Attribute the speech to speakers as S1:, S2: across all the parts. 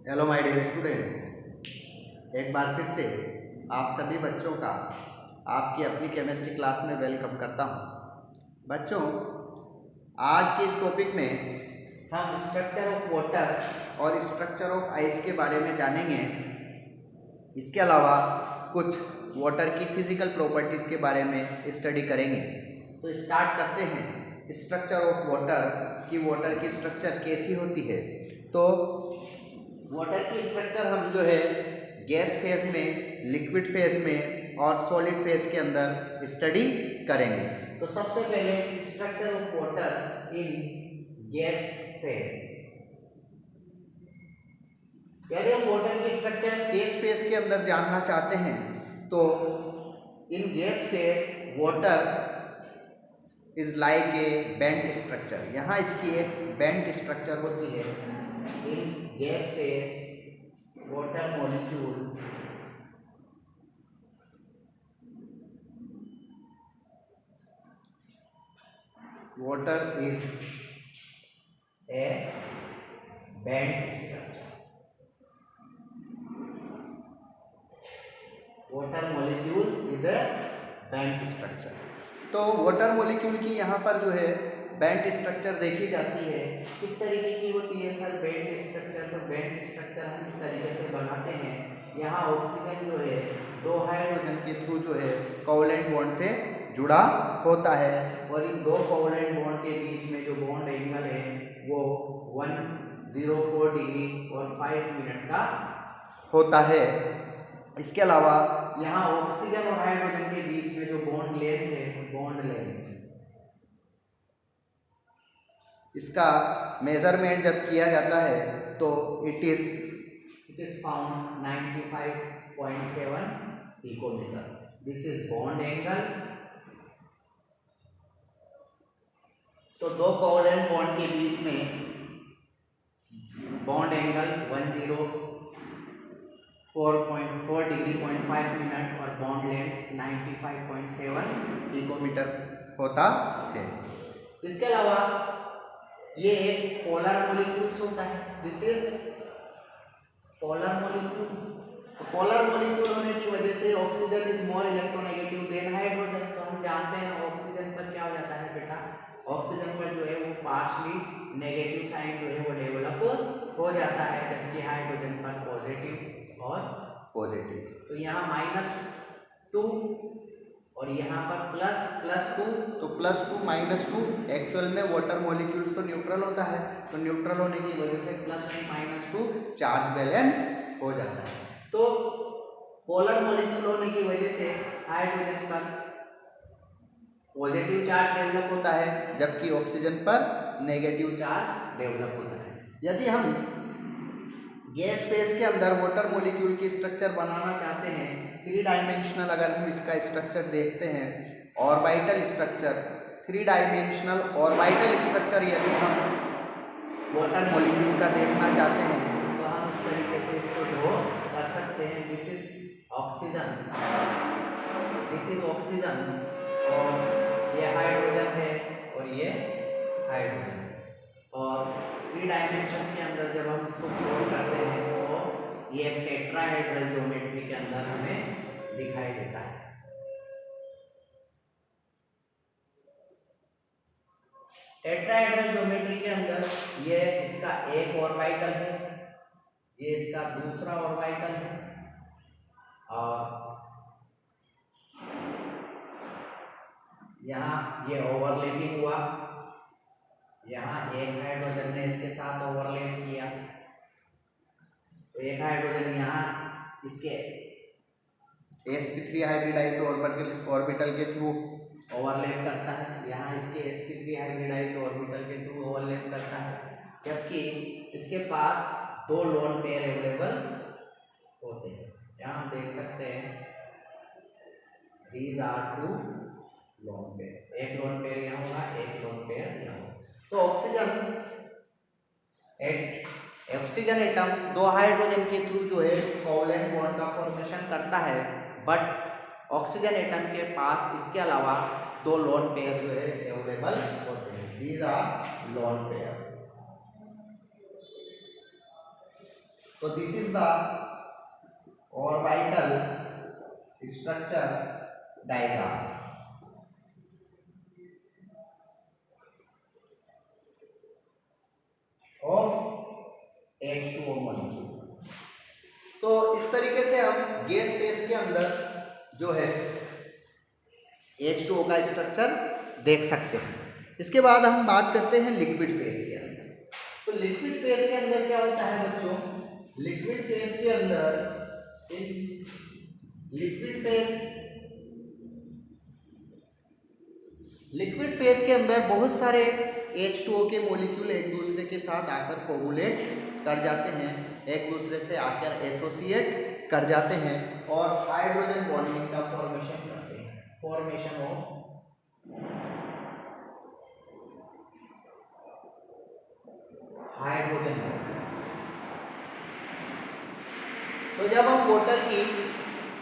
S1: Hello my dear students, एक बार फिर से आप सभी बच्चों का आपकी अपनी केमिस्ट्री क्लास में वेलकम करता हूं। बच्चों, आज के इस टॉपिक में हम स्ट्रक्चर ऑफ वाटर और स्ट्रक्चर ऑफ आइस के बारे में जानेंगे। इसके अलावा कुछ वाटर की फिजिकल प्रॉपर्टीज़ के बारे में स्टडी करेंगे। तो स्टार्ट करते हैं स्ट्रक्चर ऑफ वाटर कि वाटर की स्ट्रक्चर कैसी होती है। तो वाटर की स्ट्रक्चर हम जो है गैस फेज में, लिक्विड फेज में और सॉलिड फेज के अंदर स्टडी करेंगे। तो सबसे पहले structure of water in gas phase. यदि हम वाटर की स्ट्रक्चर गैस फेज के अंदर जानना चाहते हैं तो इन gas phase water is like a bent structure. यहाँ इसकी एक बेंट स्ट्रक्चर होती है। इन gas phase water molecule water is a bent structure. Water molecule is a bent structure. तो वाटर मॉलिक्यूल की यहाँ पर जो है बेंट स्ट्रक्चर देखी जाती है। किस तरीके की होती है सर बेंट स्ट्रक्चर? तो बेंट स्ट्रक्चर हम इस तरीके से बनाते हैं। यहाँ ऑक्सीजन जो है दो हाइड्रोजन के थ्रू जो है कोवलेंट बॉन्ड से जुड़ा होता है और इन दो कोवलेंट बॉन्ड के बीच में जो बॉन्ड एंगल है वो 104 डिग्री और 5 मिनट का होता है। इसके अलावा यहाँ ऑक्सीजन और हाइड्रोजन के बीच में जो बॉन्ड लेंथ है, बॉन्ड लेंथ, इसका मेजरमेंट जब किया जाता है तो it is found 95.7 picometre. This is bond angle. तो दो कोवलेंट बॉन्ड के बीच में बॉन्ड एंगल 104.4 डिग्री 0.5 मिनट और बॉन्ड लेंथ 95.7 पिकोमीटर होता है। इसके अलावा ये एक पोलर मॉलिक्यूल्स होता है। This is polar molecule. Polar molecule होने की वजह से oxygen is more electronegative than hydrogen. तो हम जानते हैं ऑक्सीजन पर क्या हो जाता है बेटा, ऑक्सीजन पर जो है वो पार्शली नेगेटिव साइन जो है वो डेवलप हो जाता है, जबकि हाइड्रोजन पर पॉजिटिव और पॉजिटिव। तो यहाँ -2 और यहाँ पर +2। तो +2 -2 एक्चुअल में वाटर मॉलिक्यूल्स तो न्यूट्रल होता है, तो न्यूट्रल होने की वजह से +2 -2 चार्ज बैलेंस हो जाता है। तो पोलर मॉलिक्यूल होने की वजह से हाइड्रोजन पर पॉजिटिव चार्ज डेवलप होता है, जबकि ऑक्सीजन पर नेगेटिव चार्ज डेवलप होता है। यदि हम गैस फेज के अंदर वाटर मॉलिक्यूल की स्ट्रक्चर बनाना चाहते हैं, 3 डायमेंशनल अगर हम इसका स्ट्रक्चर देखते हैं, orbital structure, 3 dimensional orbital structure यदि हम वाटर मॉलिक्यूल का देखना चाहते हैं तो हम इस तरीके से इसको ड्रॉ कर सकते हैं। This is oxygen, this is oxygen और ये हाइड्रोजन है और ये हाइड्रोजन। और 3 डायमेंशन के अंदर जब हम इसको प्लॉट करते हैं तो ये टेट्राहेड्रल ज्योमेट्री के अंदर हमें दिखाई देता है। टेट्राहेड्रल ज्योमेट्री के अंदर ये इसका एक ऑर्बिटल है, ये इसका दूसरा ऑर्बिटल है और यहाँ ये ओवरलैपिंग हुआ, यहाँ एक हाइड्रोजन ने इसके साथ ओवरलैप किया, तो एक हाइड्रोजन यहाँ इसके sp3 हाइब्रिडाइज्ड ऑर्बिटल के थ्रू ओवरलैप करता है, यहाँ इसके sp3 हाइब्रिडाइज्ड ऑर्बिटल के थ्रू ओवरलैप करता है, जबकि इसके पास 2 लोन पेयर अवेलेबल होते हैं। यहाँ हम देख सकते हैं these are 2 लोन पेयर, एक लोन पेयर यहाँ होगा, एक लोन पेयर यहाँ होगा। तो ऑक्सीजन एटम 2 हाइड्रोजन के थ्रू जो है कोवलेंट बॉन्ड का फॉर्मेशन करता है, बट ऑक्सीजन एटम के पास इसके अलावा 2 लोन पेयर जो है अवेलेबल होते हैं। These are lone pair. तो this is the orbital structure diagram of H2O molecule. तो इस तरीके से हम गैस फेज के अंदर जो है H2O का स्ट्रक्चर देख सकते हैं। इसके बाद हम बात करते हैं लिक्विड फेज के अंदर। तो लिक्विड फेज के अंदर क्या होता है बच्चों? लिक्विड फेज के अंदर लिक्विड फेज के अंदर बहुत सारे H2O के मॉलिक्यूल एक दूसरे के साथ आकर कोगुलेट कर जाते हैं, एक दूसरे से आकर एसोसिएट कर जाते हैं और हाइड्रोजन बॉन्डिंग का फॉर्मेशन करते हैं, फॉर्मेशन ऑफ हाइड्रोजन बॉन्ड। तो जब हम वाटर की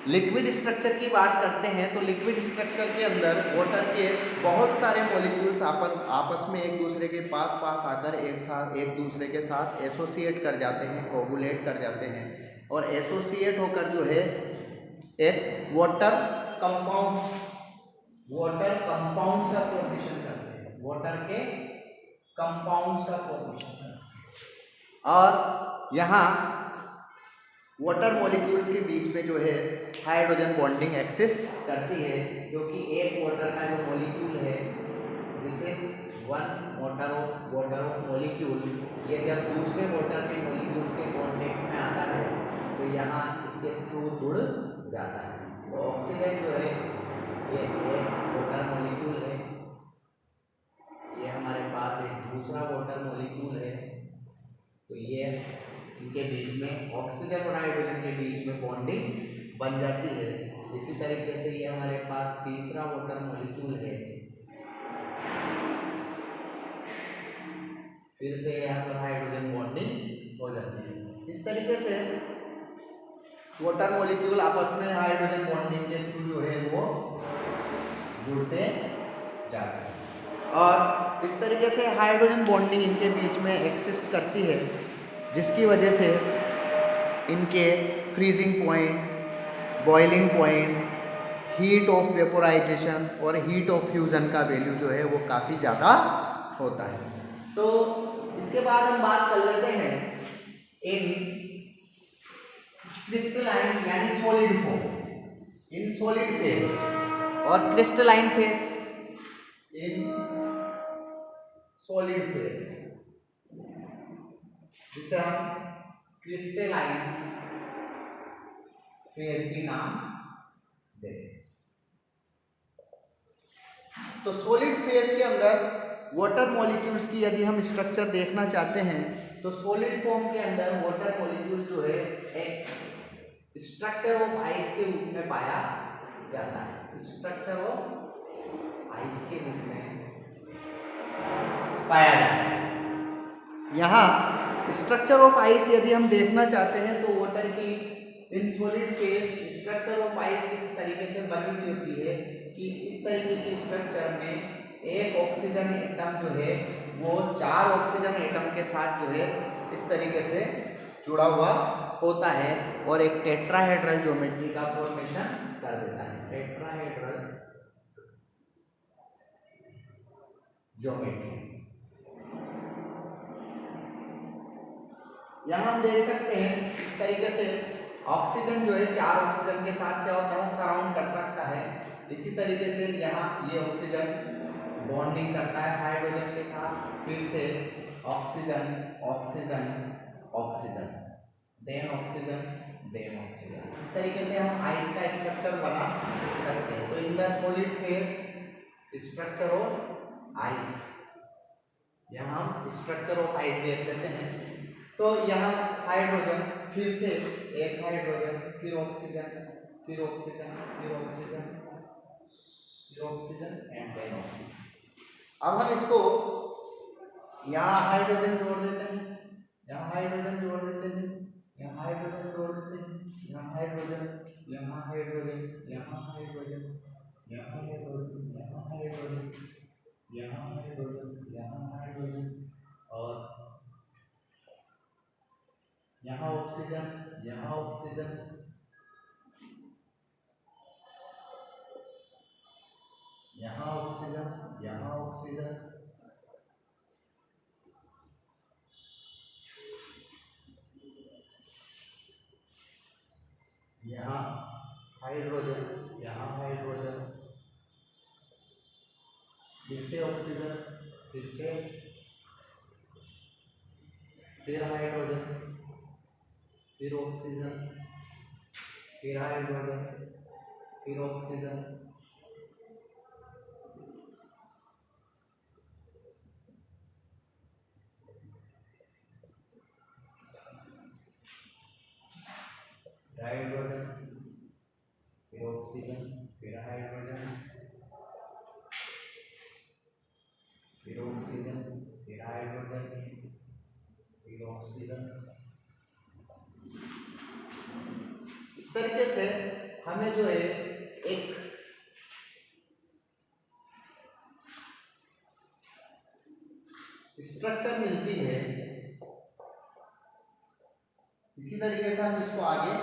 S1: लिक्विड स्ट्रक्चर की बात करते हैं तो लिक्विड स्ट्रक्चर के अंदर वाटर के बहुत सारे मॉलिक्यूल्स आपस में एक दूसरे के पास आकर एक दूसरे के साथ एसोसिएट कर जाते हैं, कोगुलेट कर जाते हैं और एसोसिएट होकर जो है एक वाटर कंपाउंड्स का फॉर्मेशन करते हैं, वाटर के कंपाउंड्स का फॉर्मेशन करते हैं। और यहाँ वाटर मॉलिक्यूल्स के बीच में जो है हाइड्रोजन बॉन्डिंग एक्सिस्ट करती है, क्योंकि एक वाटर का जो मॉलिक्यूल है this is one water of molecule, ये जब दूसरे वाटर के मॉलिक्यूल्स के कांटेक्ट में आता है तो यहाँ इसके थ्रू जुड़ जाता है। तो ऑक्सीजन जो है ये एक वाटर मॉलिक्यूल है, ये हमारे पास एक दूसरा वाटर मॉलिक्यूल है, तो ये इनके बीच में ऑक्सीजन और हाइड्रोजन के बीच में बॉन्डिंग बन जाती है। इसी तरीके से ये हमारे पास तीसरा वाटर मॉलिक्यूल है, फिर से यहाँ पर हाइड्रोजन बॉन्डिंग हो जाती है। इस तरीके से वाटर मॉलिक्यूल आपस में हाइड्रोजन बॉन्डिंग के थ्रू जो है वो जुड़ते जाते हैं और इस तरीके से हाइड्रोजन बॉन्डिंग इनके बीच में एक्सिस्ट करती है, जिसकी वजह से इनके freezing point, boiling point, heat of vaporisation और हीट ऑफ फ्यूजन का वैल्यू जो है वो काफ़ी ज़्यादा होता है। तो इसके बाद हम बात कर लेते हैं इन क्रिस्टलाइन यानी solid form, in solid phase और crystalline phase. In solid phase जिसे हम क्रिस्टलाइन फेज की नाम देते हैं। तो सॉलिड फेज के अंदर वाटर मॉलिक्यूल्स की यदि हम स्ट्रक्चर देखना चाहते हैं तो सॉलिड फॉर्म के अंदर वाटर मॉलिक्यूल जो है एक स्ट्रक्चर ऑफ आइस के रूप में पाया जाता है, स्ट्रक्चर ऑफ आइस के रूप में पाया जाता है। यहाँ स्ट्रक्चर ऑफ आइस यदि हम देखना चाहते हैं तो वाटर की इन solid phase structure of ice किस तरीके से बनी हुई होती है कि इस तरीके की स्ट्रक्चर में एक ऑक्सीजन एटम जो है वो 4 ऑक्सीजन एटम के साथ जो है इस तरीके से जुड़ा हुआ होता है और एक टेट्राहेड्रल ज्योमेट्री का फॉर्मेशन कर देता है, टेट्राहेड्रल ज्योमेट्री। यहाँ हम देख सकते हैं इस तरीके से ऑक्सीजन जो है 4 ऑक्सीजन के साथ क्या होता है, सराउंड कर सकता है। इसी तरीके से यहाँ ये ऑक्सीजन बॉन्डिंग करता है हाइड्रोजन के साथ, फिर से oxygen oxygen oxygen then oxygen then oxygen. इस तरीके से हम आइस का स्ट्रक्चर बना सकते हैं। तो in the solid phase structure of ice, यहाँ हम स्ट्रक्चर ऑफ आइस देख लेते हैं। तो यहाँ हाइड्रोजन, फिर से एक हाइड्रोजन, फिर ऑक्सीजन, फिर ऑक्सीजन, फिर ऑक्सीजन, फिर ऑक्सीजन एंड देन ऑक्सीजन। अब हम इसको यहाँ हाइड्रोजन जोड़ देते हैं, यहाँ हाइड्रोजन जोड़ देते हैं, यहाँ हाइड्रोजन जोड़ देते हैं, यहाँ हाइड्रोजन, यहाँ हाइड्रोजन, यहाँ हाइड्रोजन, यहाँ हाइड्रोजन, यहाँ हाइड्रोजन, यहाँ हाइड्रोजन, यहाँ हाइड्रोजन और यहाँ ऑक्सीजन, यहाँ ऑक्सीजन, यहाँ ऑक्सीजन, यहाँ ऑक्सीजन, यहाँ हाइड्रोजन, यहाँ हाइड्रोजन, फिर से ऑक्सीजन, फिर हाइड्रोजन, फिर ऑक्सीजन, फिर हाइड्रोजन, फिर ऑक्सीजन, हाइड्रोजन, फिर ऑक्सीजन, फिर हाइड्रोजन, फिर ऑक्सीजन, फिर हाइड्रोजन, फिर ऑक्सीजन। इस तरीके से हमें जो है एक स्ट्रक्चर मिलती है। इसी तरीके से हम इसको आगे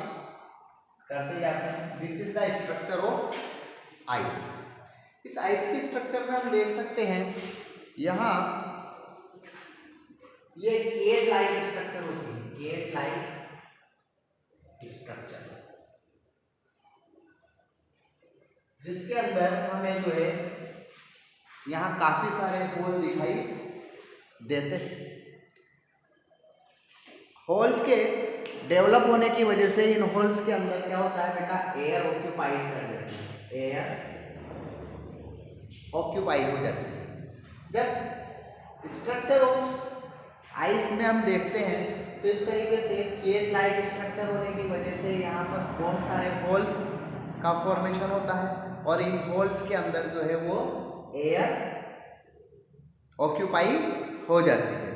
S1: करते जाते हैं। This is the structure of ice. इस आइस की स्ट्रक्चर में हम देख सकते हैं यहाँ ये केज लाइक स्ट्रक्चर होती है, केज लाइक स्ट्रक्चर, जिसके अंदर हमें जो है यहाँ काफी सारे होल दिखाई देते हैं। होल्स के डेवलप होने की वजह से इन होल्स के अंदर क्या होता है बेटा, एयर ऑक्यूपाइड कर लेती है, एयर ऑक्यूपाइड हो जाती है। जब स्ट्रक्चर ऑफ आइस में हम देखते हैं तो इस तरीके से केज लाइक स्ट्रक्चर होने की वजह से यहाँ पर बहुत सारे होल्स का फॉर्मेशन होता है और इन होल्स के अंदर जो है वो एयर ऑक्यूपाई हो जाती है।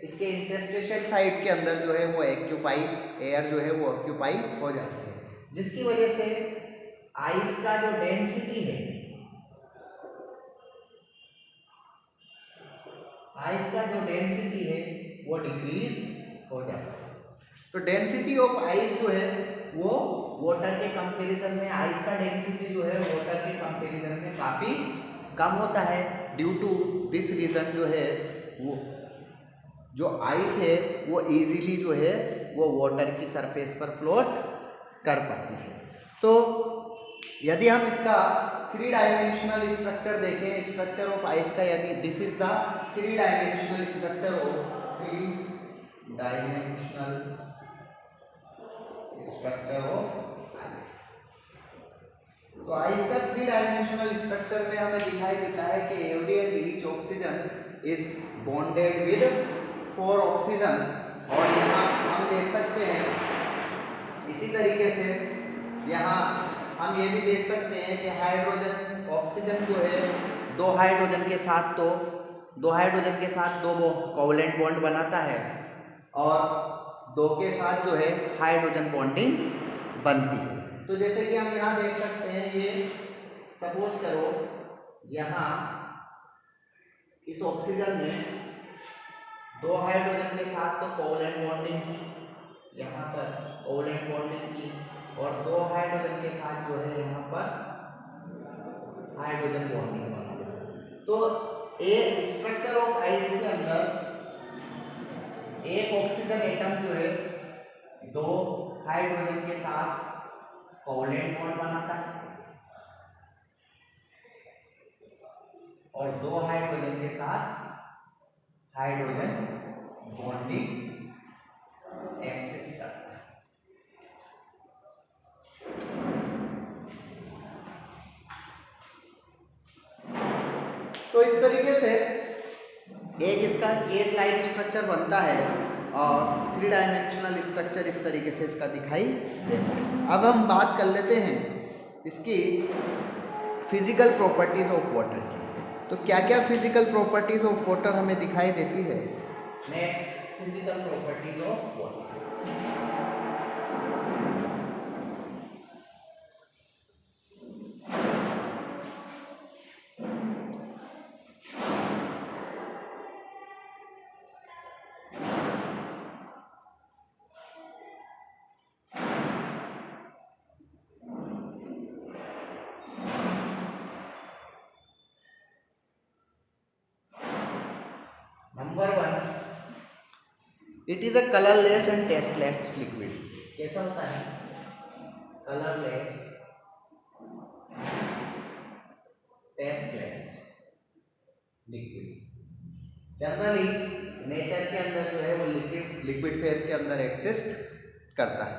S1: इसके इंटरस्टिशियल साइड के अंदर जो है वो एक्यूपाई, एयर जो है वो ऑक्यूपाई हो जाती है, जिसकी वजह से आइस का जो डेंसिटी है, आइस का जो डेंसिटी है वो डिक्रीज हो जाता है। तो डेंसिटी ऑफ आइस जो है वो वाटर के कंपैरिजन में, आइस का डेंसिटी जो है वाटर के कंपैरिजन में काफ़ी कम होता है। ड्यू टू दिस रीज़न जो है वो जो आइस है वो इजीली जो है वो वाटर की सरफेस पर फ्लोट कर पाती है। तो यदि हम इसका 3 डायमेंशनल स्ट्रक्चर देखें, स्ट्रक्चर ऑफ आइस का, यदि this is the 3 dimensional structure of 3 dimensional structure of ice, तो आइस का 3 डायमेंशनल स्ट्रक्चर में हमें दिखाई देता है कि every and each oxygen is bonded with 4 oxygen. और यहाँ हम देख सकते हैं इसी तरीके से यहाँ हम ये भी देख सकते हैं कि हाइड्रोजन, ऑक्सीजन जो है 2 हाइड्रोजन के साथ तो 2 हाइड्रोजन के साथ 2 कोवलेंट बॉन्ड बनाता है और 2 के साथ जो है हाइड्रोजन बॉन्डिंग बनती है। तो जैसे कि हम यहाँ देख सकते हैं, ये सपोज करो यहाँ इस ऑक्सीजन में 2 हाइड्रोजन के साथ तो कोवलेंट बॉन्डिंग की, यहाँ पर कोवलेंट बॉन्डिंग की, और 2 हाइड्रोजन के साथ जो है यहाँ पर हाइड्रोजन बॉन्डिंग बना। तो एक स्ट्रक्चर ऑफ आइस के अंदर एक ऑक्सीजन एटम जो है 2 हाइड्रोजन के साथ कोवलेंट बॉन्ड बनाता है और 2 हाइड्रोजन के साथ हाइड्रोजन बॉन्डिंग एक्सिस्ट करता है। तो इस तरीके से एक इसका केज लाइक स्ट्रक्चर बनता है और 3 डायमेंशनल स्ट्रक्चर इस तरीके से इसका दिखाई देता है। अब हम बात कर लेते हैं इसकी फिजिकल प्रॉपर्टीज ऑफ वाटर की। तो क्या क्या फिजिकल प्रॉपर्टीज ऑफ वाटर हमें दिखाई देती है? Next, physical properties of water. It is a colourless and tasteless liquid. कैसा होता है? Colourless, tasteless liquid. Generally nature के अंदर जो है वो लिक्विड फेज के अंदर एग्जिस्ट करता है।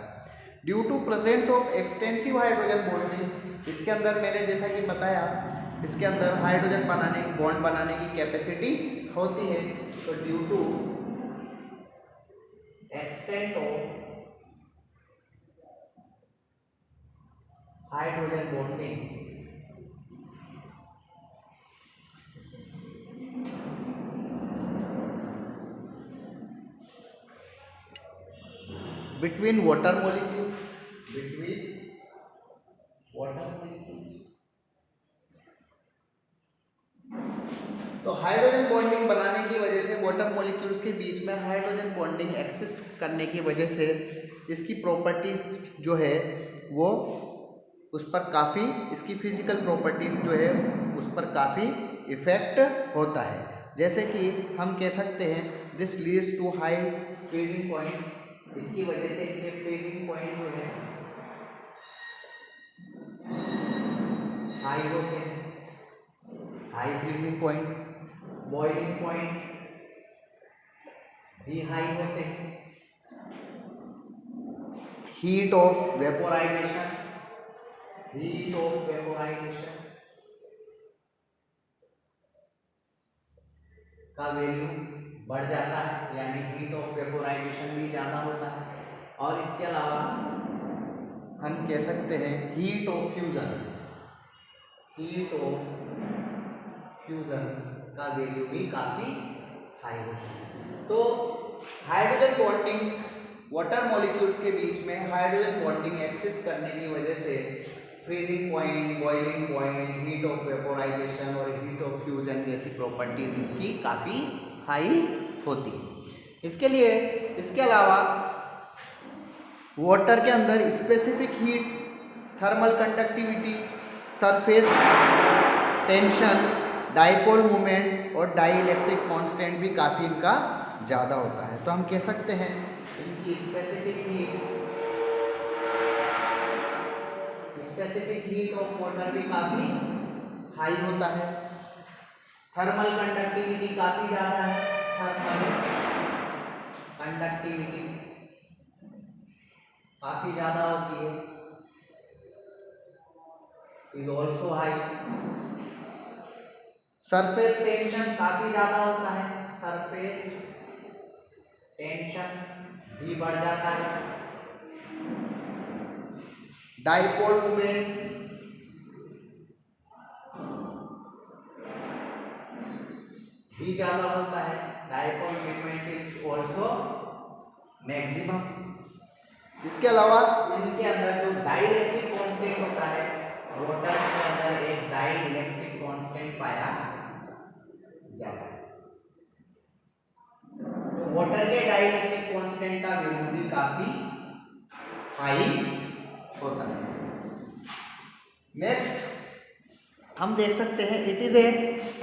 S1: Due to presence of extensive hydrogen bonding, इसके अंदर मैंने जैसा कि बताया, इसके अंदर हाइड्रोजन बनाने बॉन्ड बनाने की कैपेसिटी होती है। तो due to extent of hydrogen bonding between water molecules, तो हाइड्रोजन बॉन्डिंग बनाने की वजह से वाटर मॉलिक्यूल्स के बीच में हाइड्रोजन बॉन्डिंग एक्सिस्ट करने की वजह से इसकी प्रॉपर्टीज जो है वो उस पर काफ़ी, इसकी फिजिकल प्रॉपर्टीज जो है उस पर काफ़ी इफेक्ट होता है। जैसे कि हम कह सकते हैं this leads to high freezing point, इसकी वजह से ये फ्रीजिंग पॉइंट जो है हाई होते हैं, high freezing point, boiling point भी हाई होते हैं, हीट ऑफ वेपोराइजेशन का वैल्यू बढ़ जाता है, यानी हीट ऑफ वेपोराइजेशन भी ज़्यादा होता है। और इसके अलावा हम कह सकते हैं हीट ऑफ फ्यूजन का वैल्यू भी काफ़ी हाई होता है। तो हाइड्रोजन बॉन्डिंग, वाटर मॉलिक्यूल्स के बीच में हाइड्रोजन बॉन्डिंग एक्सिस्ट करने की वजह से freezing point, boiling point, heat of vaporisation और हीट ऑफ फ्यूजन जैसी प्रॉपर्टीज इसकी काफ़ी हाई होती है। इसके अलावा वाटर के अंदर specific heat, thermal conductivity, surface tension, dipole moment और डाइइलेक्ट्रिक कांस्टेंट भी काफ़ी इनका ज़्यादा होता है। तो हम कह सकते हैं इनकी स्पेसिफिक हीट ऑफ वाटर भी काफ़ी हाई होता है। थर्मल कंडक्टिविटी काफ़ी ज़्यादा है, थर्मल कंडक्टिविटी काफ़ी ज़्यादा होती है, is also high. Surface tension काफ़ी ज़्यादा होता है, सरफेस टेंशन भी बढ़ जाता है। डाइपोल मोमेंट भी ज़्यादा होता है, dipole moment is also maximum. इसके अलावा इनके अंदर जो डाइइलेक्ट्रिक कांस्टेंट होता है, वाटर के अंदर एक डाइइलेक्ट्रिक कांस्टेंट पाया जाता है। तो वाटर के डाइइलेक्ट्रिक कांस्टेंट का वैल्यू भी काफी हाई होता है। नेक्स्ट हम देख सकते हैं it is a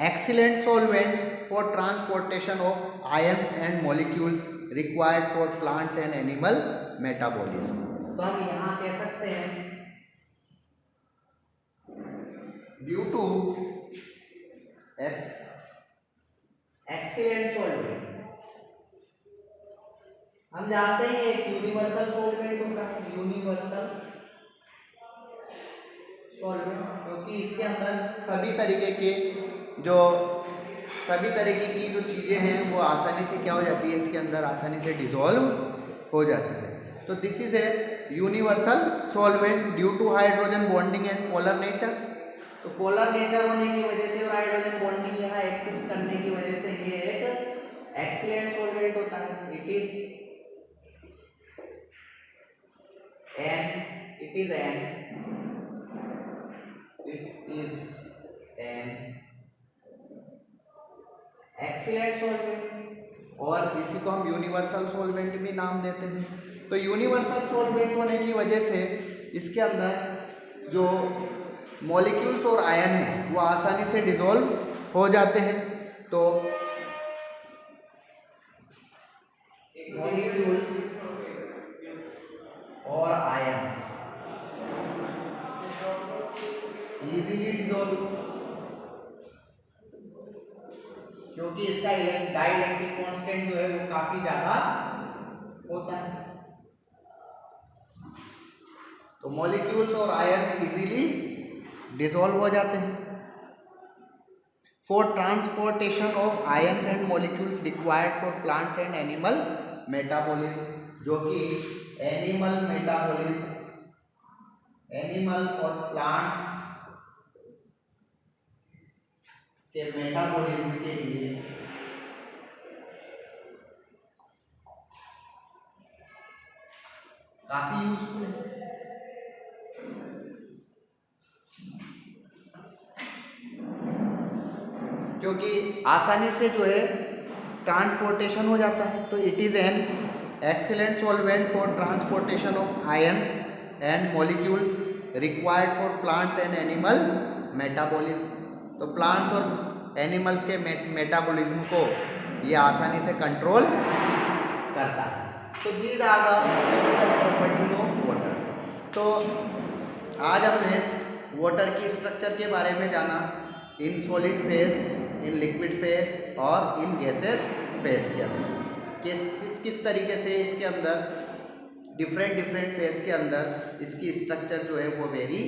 S1: excellent solvent for transportation of ions and molecules required for plants and animal metabolism. तो हम यहाँ कह सकते हैं ड्यू टू एक्सीलेंट सॉल्वेंट, हम जानते हैं एक यूनिवर्सल सॉल्वेंट होता है, यूनिवर्सल सॉल्वेंट, क्योंकि इसके अंदर सभी तरीके की जो चीज़ें हैं वो आसानी से क्या हो जाती है, इसके अंदर आसानी से डिसॉल्व हो जाती है। तो this is a universal solvent due to hydrogen bonding and polar nature. तो पोलर नेचर होने की वजह से और हाइड्रोजन बॉन्डिंग यहाँ एक्सिस्ट करने की वजह से ये एक एक्सीलेंट सॉल्वेंट होता है। It is an excellent solvent, और इसी को हम यूनिवर्सल सॉल्वेंट भी नाम देते हैं। तो यूनिवर्सल सॉल्वेंट होने की वजह से इसके अंदर जो मॉलिक्यूल्स और आयन हैं वो आसानी से डिसॉल्व हो जाते हैं। तो molecules or ions easily dissolve, क्योंकि इसका डाइलेक्ट्रिक कांस्टेंट जो है वो काफी ज्यादा होता है। तो मॉलिक्यूल्स और आयंस इजीली डिसॉल्व हो जाते हैं। For transportation of ions and molecules required for plants and animal metabolism, जो कि एनिमल मेटाबॉलिज्म, एनिमल और प्लांट्स के मेटाबॉलिज्म के लिए काफी यूजफुल है। क्योंकि आसानी से जो है ट्रांसपोर्टेशन हो जाता है। तो it is an excellent solvent for transportation of ions and molecules required for plants and animal metabolism. तो प्लांट्स और एनिमल्स के मेटाबॉलिज्म को ये आसानी से कंट्रोल करता है। तो these are the physical properties of water. तो आज हमने वाटर की स्ट्रक्चर के बारे में जाना, इन solid phase, in liquid phase और इन गैसेस फेज के अंदर किस तरीके से इसके अंदर डिफरेंट फेज के अंदर इसकी स्ट्रक्चर जो है वो वेरी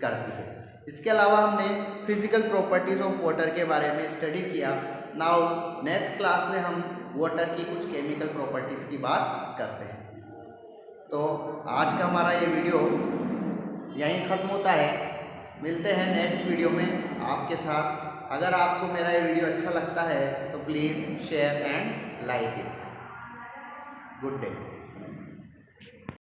S1: करती है। इसके अलावा हमने फिजिकल प्रॉपर्टीज ऑफ वाटर के बारे में स्टडी किया। नाउ नेक्स्ट क्लास में हम वाटर की कुछ केमिकल प्रॉपर्टीज की बात करते हैं। तो आज का हमारा ये वीडियो यहीं ख़त्म होता है। मिलते हैं नेक्स्ट वीडियो में आपके साथ। अगर आपको मेरा ये वीडियो अच्छा लगता है तो please share and like it. Good day.